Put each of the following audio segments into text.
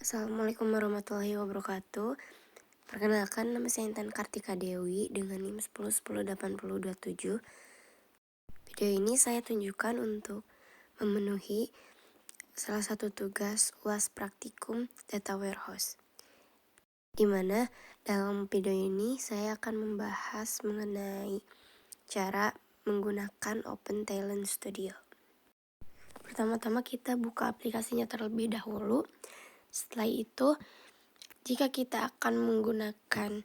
Assalamualaikum warahmatullahi wabarakatuh. Perkenalkan, nama saya Intan Kartika Dewi dengan NIM 10108027. Video ini saya tunjukkan untuk memenuhi salah satu tugas UAS Praktikum Data Warehouse, di mana dalam video ini saya akan membahas mengenai cara menggunakan Open Talent Studio. Pertama-tama kita buka aplikasinya terlebih dahulu. Setelah itu, jika kita akan menggunakan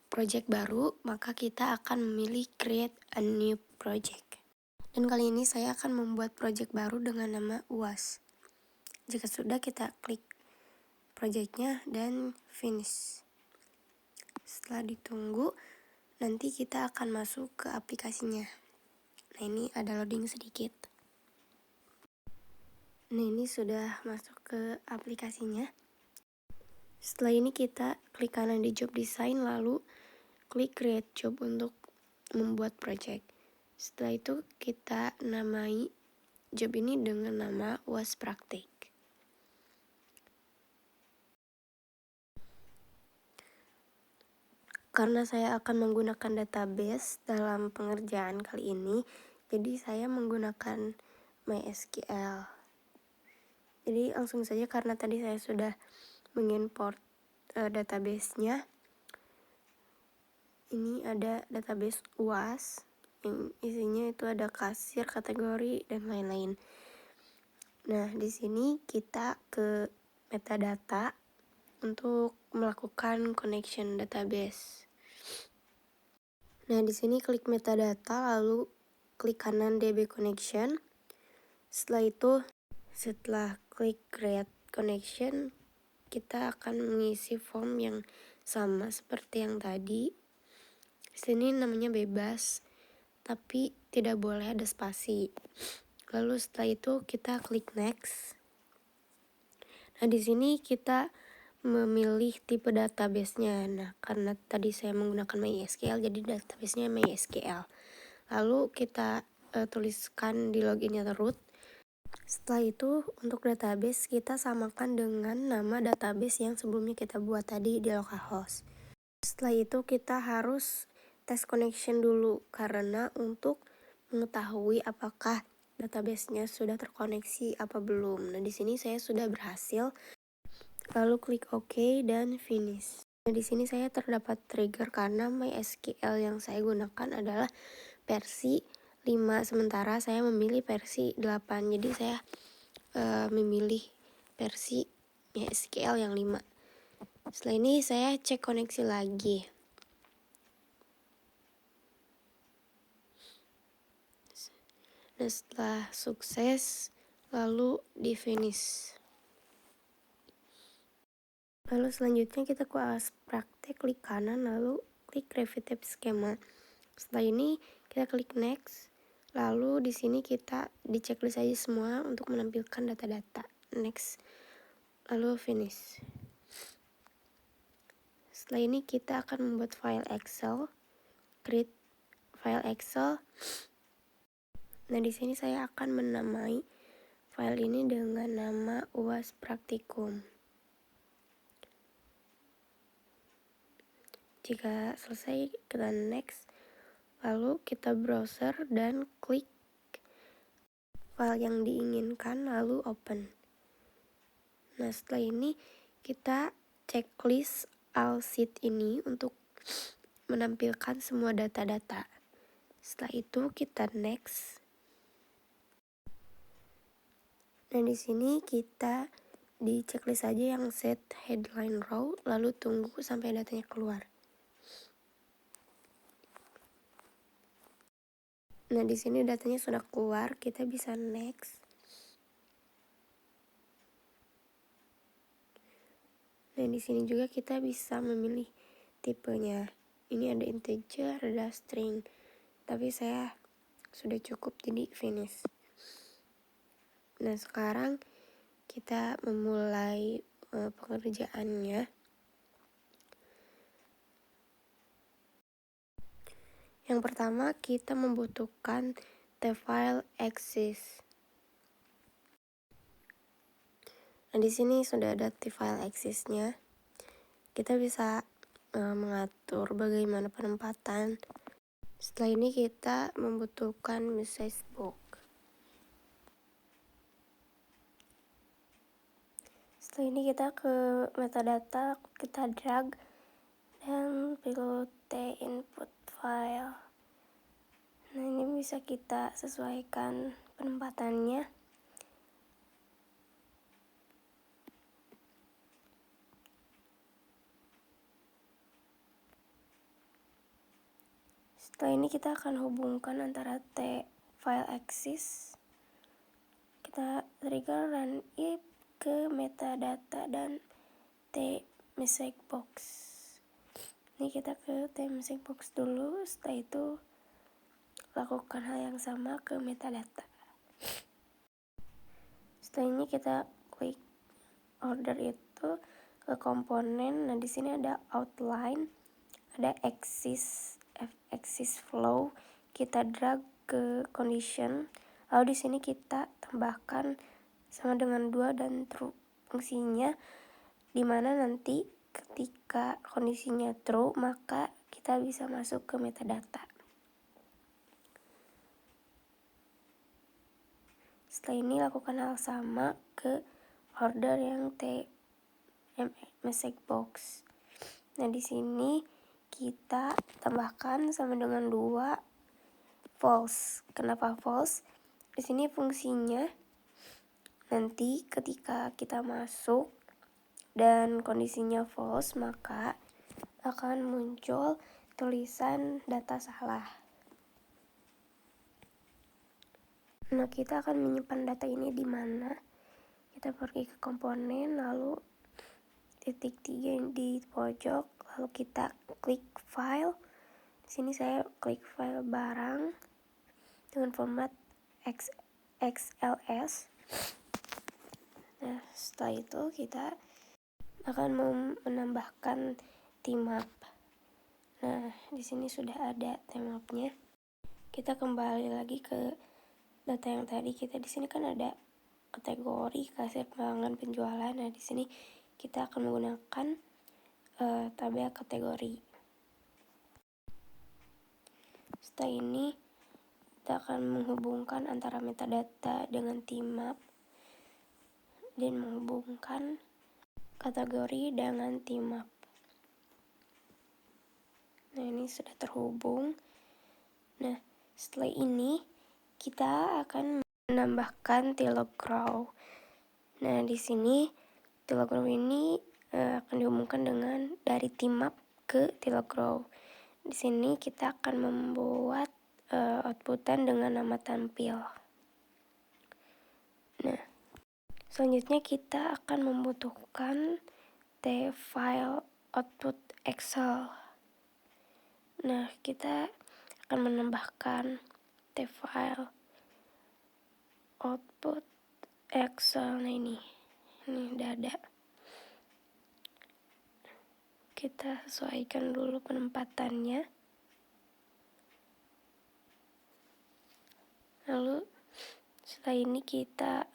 project baru, maka kita akan memilih create a new project. Dan kali ini saya akan membuat project baru dengan nama UAS. Jika sudah, kita klik projectnya dan finish. Setelah ditunggu, nanti kita akan masuk ke aplikasinya. Nah, ini ada loading sedikit. Nah, ini sudah masuk ke aplikasinya. Setelah ini kita klik kanan di job design, lalu klik create job untuk membuat project. Setelah itu kita namai job ini dengan nama UAS Praktik. Karena saya akan menggunakan database dalam pengerjaan kali ini, jadi saya menggunakan MySQL. Jadi langsung saja, karena tadi saya sudah mengimport database-nya. Ini ada database UAS yang isinya itu ada kasir, kategori, dan lain-lain. Nah, di sini kita ke metadata untuk melakukan connection database. Nah, di sini klik metadata, lalu klik kanan DB connection. Setelah klik create connection, kita akan mengisi form yang sama seperti yang tadi. Di sini namanya bebas, tapi tidak boleh ada spasi. Lalu setelah itu kita klik next. Nah, di sini kita memilih tipe database-nya. Nah, karena tadi saya menggunakan MySQL, jadi database-nya MySQL. Lalu kita tuliskan di loginnya root. Setelah itu, untuk database kita samakan dengan nama database yang sebelumnya kita buat tadi di localhost. Setelah itu kita harus tes connection dulu, karena untuk mengetahui apakah database-nya sudah terkoneksi apa belum. Nah, di sini saya sudah berhasil. Lalu klik OK dan finish. Nah, di sini saya terdapat trigger karena MySQL yang saya gunakan adalah versi 5, sementara saya memilih versi 8. Jadi saya memilih versi MySQL yang 5. Setelah ini saya cek koneksi lagi. Nah, setelah sukses, lalu di finish. Lalu selanjutnya kita ke UAS Praktek, klik kanan, lalu klik Review Tab Skema. Setelah ini kita klik next. Lalu di sini kita di checklist aja semua untuk menampilkan data-data. Next. Lalu finish. Setelah ini kita akan membuat file Excel. Create file Excel. Nah, di sini saya akan menamai file ini dengan nama UAS Praktikum. Jika selesai, kita next, lalu kita browser dan klik file yang diinginkan, lalu open. Nah, setelah ini kita checklist all sheet ini untuk menampilkan semua data-data. Setelah itu kita next. Nah, di sini kita di checklist aja yang set headline row, lalu tunggu sampai datanya keluar. Nah, di sini datanya sudah keluar, kita bisa next. Nah, di sini juga kita bisa memilih tipenya. Ini ada integer, ada string. Tapi saya sudah cukup, jadi finish. Nah, sekarang kita memulai pengerjaannya. Yang pertama, kita membutuhkan the file access. Nah, di sini sudah ada file access-nya. Kita bisa mengatur bagaimana penempatan. Setelah ini kita membutuhkan message box. Setelah ini kita ke metadata, kita drag dan pilih T input file. Nah, ini bisa kita sesuaikan penempatannya. Setelah ini kita akan hubungkan antara T file access, kita trigger run if ke metadata dan T message box. Ini kita ke T message box dulu, setelah itu lakukan hal yang sama ke metadata. Setelah ini kita klik order itu ke komponen. Nah, di sini ada outline, ada axis flow, kita drag ke condition, lalu di sini kita tambahkan sama dengan 2 dan true fungsinya, dimana nanti ketika kondisinya true maka kita bisa masuk ke metadata. Setelah ini lakukan hal sama ke order yang T message box. Nah, di sini kita tambahkan sama dengan 2 false. Kenapa false? Di sini fungsinya nanti ketika kita masuk dan kondisinya false maka akan muncul tulisan data salah. Nah, kita akan menyimpan data ini di mana? Kita pergi ke komponen, lalu titik 3 di pojok, lalu kita klik file. Di sini saya klik file barang dengan format XLS. Nah, setelah itu kita akan menambahkan timap. Nah, di sini sudah ada timapnya. Kita kembali lagi ke data yang tadi. Kita di sini kan ada kategori kasir pelanggan penjualan. Nah, di sini kita akan menggunakan tabel kategori. Setelah ini kita akan menghubungkan antara metadata dengan timap dan menghubungkan kategori dengan timap. Nah, ini sudah terhubung. Nah, setelah ini kita akan menambahkan TiloGrow. Nah, di sini TiloGrow ini akan dihubungkan dengan dari timap ke TiloGrow. Di sini kita akan membuat outputan dengan nama tampil. Nah, selanjutnya kita akan membutuhkan T file output Excel. Nah, kita akan menambahkan T file output Excel. Nah, ini udah ada. Kita sesuaikan dulu penempatannya. Lalu setelah ini kita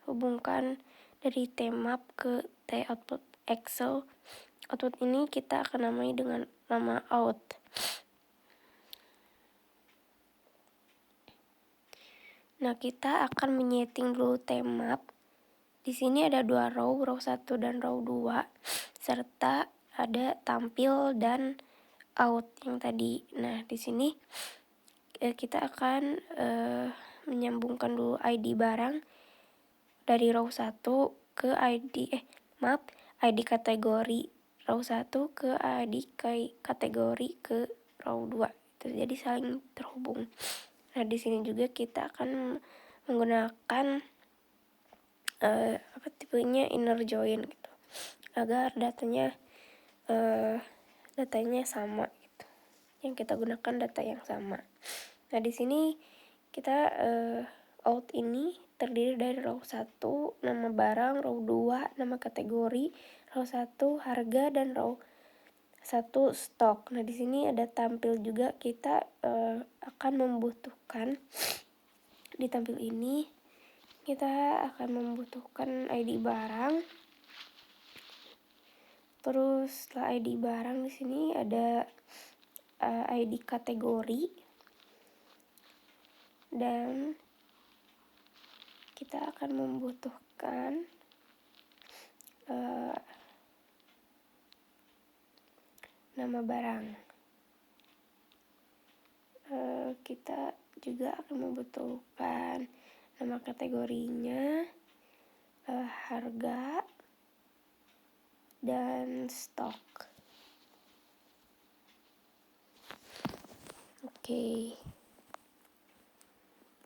hubungkan dari Tmap ke T output Excel. Output ini kita akan namai dengan nama out. Nah, kita akan menyeting dulu Tmap. Di sini ada 2 row 1 dan row 2, serta ada tampil dan out yang tadi. Nah, di sini kita akan menyambungkan dulu ID barang dari row 1 ke ID kategori row 1 ke ID kategori ke row 2. Itu jadi saling terhubung. Nah, di sini juga kita akan menggunakan tipenya inner join gitu, agar datanya sama gitu. Yang kita gunakan data yang sama. Nah, di sini kita out ini terdiri dari row 1 nama barang, row 2 nama kategori, row 1 harga, dan row 1 stok. Nah, di sini ada tampil juga. Kita akan membutuhkan di tampil ini kita akan membutuhkan ID barang. Terus setelah ID barang di sini ada ID kategori, dan kita akan membutuhkan nama barang. Kita juga akan membutuhkan nama kategorinya, harga, dan stok. Oke.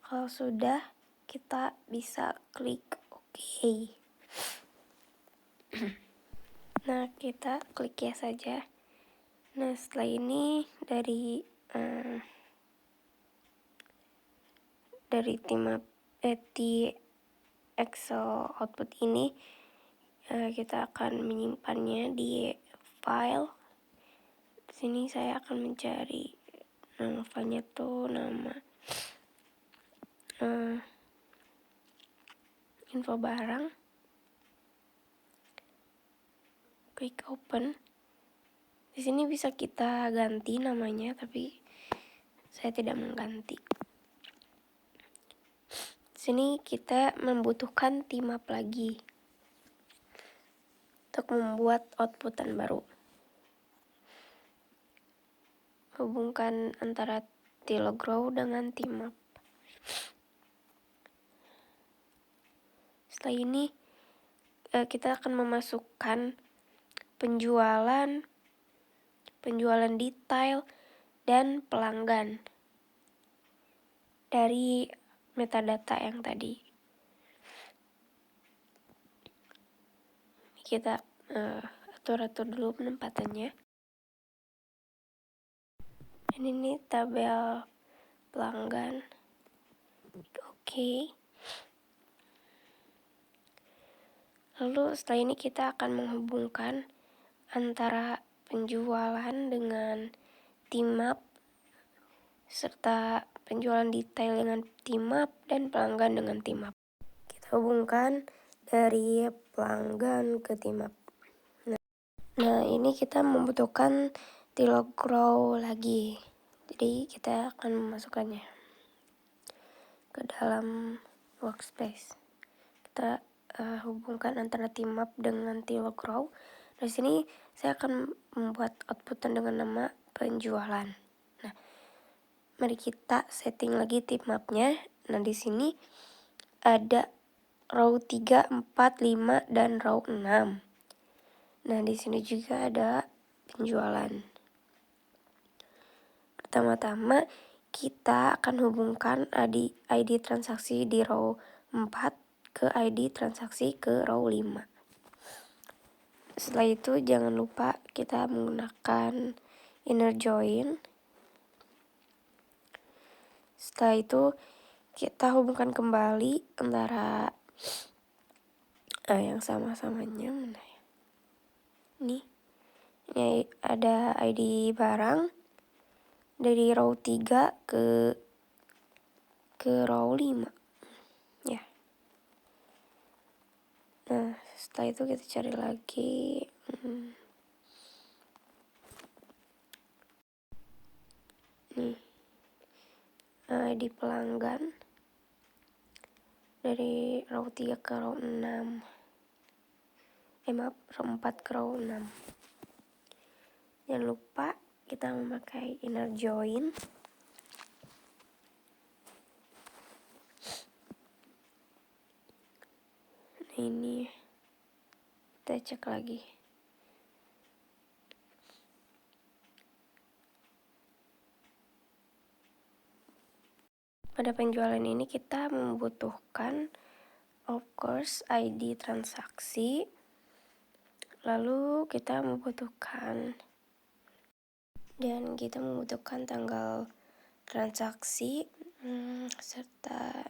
Kalau sudah, kita bisa klik OK. Nah, kita klik ya saja. Nah, setelah ini dari di Excel output ini kita akan menyimpannya di file. Di sini saya akan mencari nama filenya tuh nama info barang. Klik open. Di sini bisa kita ganti namanya, tapi saya tidak mengganti. Di sini kita membutuhkan team up lagi untuk membuat outputan baru. Hubungkan antara TileGrow dengan team up. Setelah ini kita akan memasukkan penjualan detail, dan pelanggan dari metadata yang tadi. Kita atur-atur dulu penempatannya. Dan ini tabel pelanggan. Oke. Lalu setelah ini kita akan menghubungkan antara penjualan dengan team up, serta penjualan detail dengan team up, dan pelanggan dengan team up. Kita hubungkan dari pelanggan ke team up. Nah, ini kita membutuhkan TileGrow lagi. Jadi kita akan memasukkannya ke dalam workspace. Kita hubungkan antara team up dengan TileGrow. Di sini saya akan membuat outputan dengan nama penjualan. Nah, mari kita setting lagi team up-nya. Nah, di sini ada row 3, 4, 5, dan row 6. Nah, di sini juga ada penjualan. Pertama-tama kita akan hubungkan ID transaksi di row 4 ke ID transaksi ke row 5. Setelah itu jangan lupa kita menggunakan inner join. Setelah itu kita hubungkan kembali antara yang sama-samanya mana ya? Ini ada ID barang dari row 3 ke row 5 ya. Nah, setelah itu kita cari lagi nih ID pelanggan dari row 3 ke row 6. Maaf, row 4 ke row 6. Jangan lupa kita memakai inner join. Nah, ini kita cek lagi. Pada penjualan ini kita membutuhkan of course ID transaksi. Lalu kita membutuhkan tanggal transaksi serta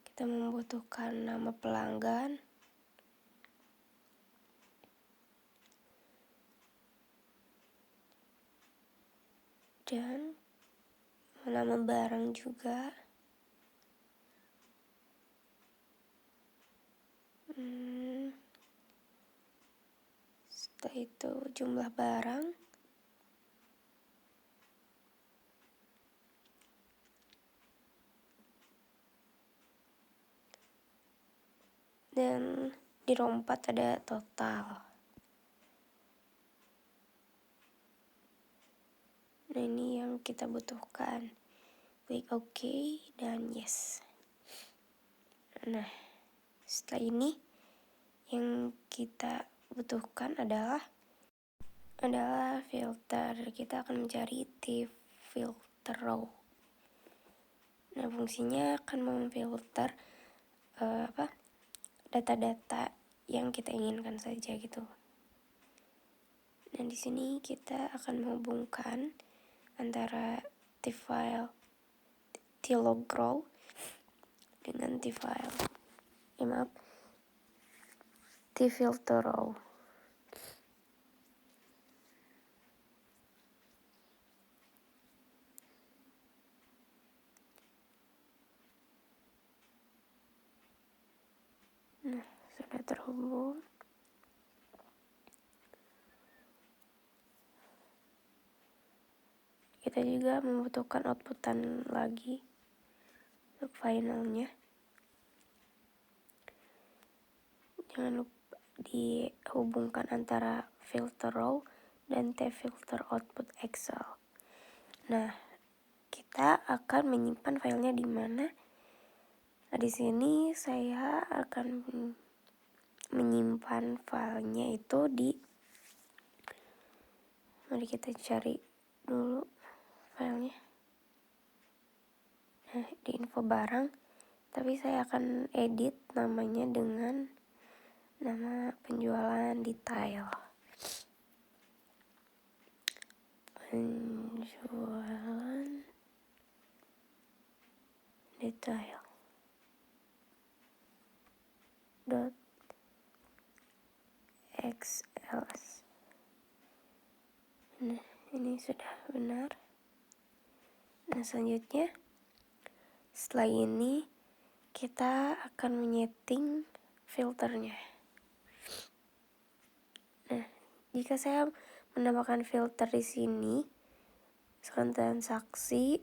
kita membutuhkan nama pelanggan, dan nama barang juga. Setelah itu jumlah barang. Dan di row 4 ada total. Nah, ini yang kita butuhkan. Klik OK dan yes. Nah, setelah ini yang kita butuhkan adalah filter. Kita akan mencari filter row. Nah, fungsinya akan memfilter data-data yang kita inginkan saja gitu. Nah, di sini kita akan menghubungkan antara tfile tlog row dengan tfilter row. Nah, sudah terhubung. Kita juga membutuhkan outputan lagi untuk finalnya. Jangan lupa dihubungkan antara filter row dan tfilter output Excel. Nah, kita akan menyimpan filenya di mana? Nah, di sini saya akan menyimpan filenya itu di, mari kita cari dulu filenya. Nah, di info barang, tapi saya akan edit namanya dengan nama penjualan detail. Penjualan detail. .xls. Nah, ini sudah benar. Nah, selanjutnya setelah ini kita akan menyeting filternya. Nah, jika saya menambahkan filter di sini, misalkan transaksi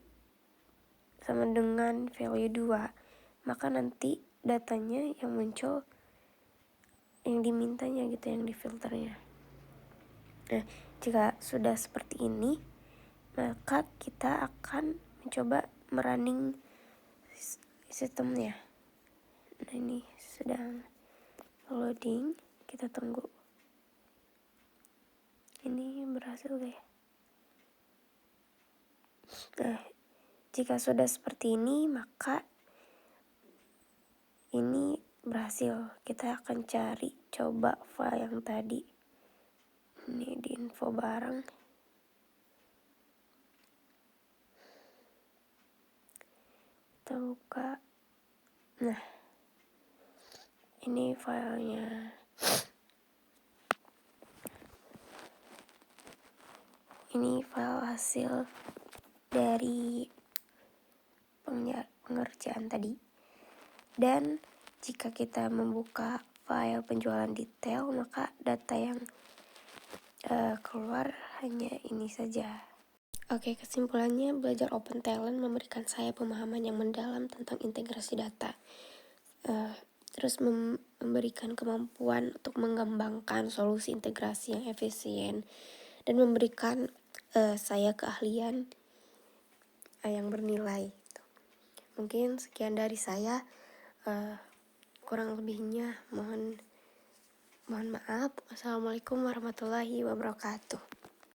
sama dengan value 2, maka nanti datanya yang muncul yang dimintanya gitu, yang di filternya. Nah, jika sudah seperti ini, maka kita akan mencoba merunning sistemnya. Nah, ini sedang loading, kita tunggu. Ini berhasil gak ya? Nah, jika sudah seperti ini, maka ini berhasil. Kita akan coba file yang tadi. Ini di info barang. Kita buka. Nah, ini filenya. Ini file hasil dari pengerjaan tadi. Dan jika kita membuka file penjualan detail, maka data yang keluar hanya ini saja. Oke, kesimpulannya, belajar Open Talent memberikan saya pemahaman yang mendalam tentang integrasi data. Terus memberikan kemampuan untuk mengembangkan solusi integrasi yang efisien dan memberikan saya keahlian yang bernilai. Mungkin sekian dari saya. Kurang lebihnya mohon maaf. Wassalamualaikum warahmatullahi wabarakatuh.